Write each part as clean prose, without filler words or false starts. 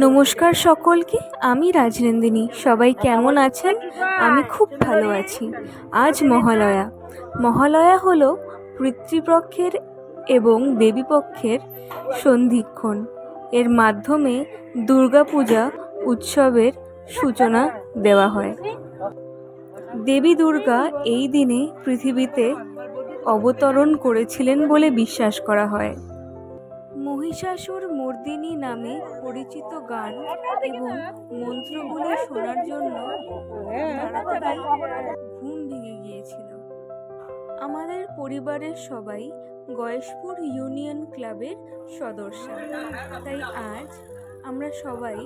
নমস্কার সকলকে, আমি রাজনন্দিনী। সবাই কেমন আছেন? আমি খুব ভালো আছি। আজ মহালয়া। মহালয়া হলো পিতৃপক্ষের এবং দেবীপক্ষের সন্ধিক্ষণ। এর মাধ্যমে দুর্গাপূজা উৎসবের সূচনা দেওয়া হয়। দেবী দুর্গা এই দিনে পৃথিবীতে অবতরণ করেছিলেন বলে বিশ্বাস করা হয়। মহিষাসুর মর্দিনী নামে পরিচিত গান এবং মন্ত্রগুলি শোনার জন্য তাড়াতাড়ি ঘুম ভেঙে গিয়েছিল। আমাদের পরিবারের সবাই গয়েশপুর ইউনিয়ন ক্লাবের সদস্য, তাই আজ আমরা সবাই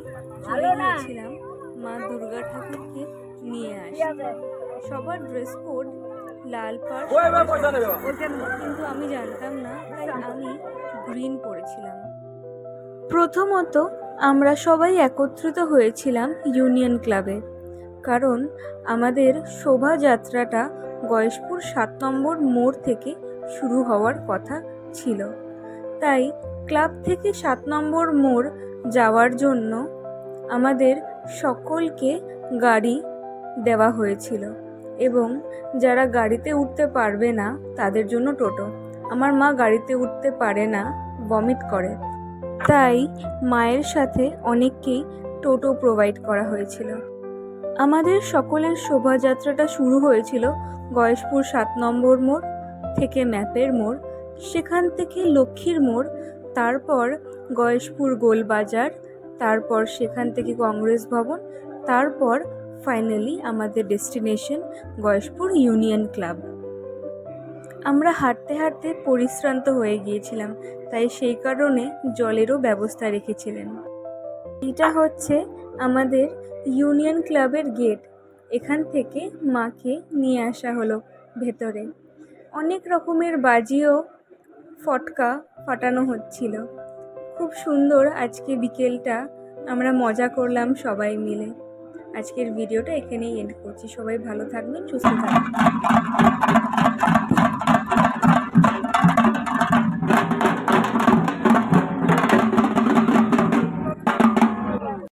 চলে গিয়েছিলাম মা দুর্গা ঠাকুরকে নিয়ে আসতে। সবার ড্রেস কোড লাল পাড়, কিন্তু আমি জানতাম না, তাই আমি গ্রিন পরেছিলাম। প্রথমত আমরা সবাই একত্রিত হয়েছিলাম ইউনিয়ন ক্লাবে, কারণ আমাদের শোভাযাত্রাটা গয়েশপুর 7 নম্বর মোড় থেকে শুরু হওয়ার কথা ছিল। তাই ক্লাব থেকে 7 নম্বর মোড় যাওয়ার জন্য আমাদের সকলকে গাড়ি দেওয়া হয়েছিল এবং যারা গাড়িতে উঠতে পারবে না তাদের জন্য টোটো। আমার মা গাড়িতে উঠতে পারে না, বমিট করে, তাই মায়ের সাথে অনেককেই টোটো প্রোভাইড করা হয়েছিল। আমাদের সকলের শোভাযাত্রাটা শুরু হয়েছিল গয়েশপুর 7 নম্বর মোড় থেকে ম্যাপের মোড়, সেখান থেকে লক্ষ্মীর মোড়, তারপর গয়েশপুর গোলবাজার, তারপর সেখান থেকে কংগ্রেস ভবন, তারপর ফাইনালি আমাদের ডেস্টিনেশন গয়েশপুর ইউনিয়ন ক্লাব। আমরা হাঁটতে হাঁটতে পরিশ্রান্ত হয়ে গিয়েছিলাম, তাই সেই কারণে জলেরও ব্যবস্থা রেখেছিলেন। এটা হচ্ছে আমাদের ইউনিয়ন ক্লাবের গেট। এখান থেকে মাকে নিয়ে আসা হলো ভেতরে। অনেক রকমের বাজিও ফটকা ফাটানো হচ্ছিল। খুব সুন্দর আজকে বিকেলটা আমরা মজা করলাম সবাই মিলে। আজকের ভিডিওটা এখানেই এন্ড করছি। সবাই ভালো থাকবেন, সুস্থ থাকবেন।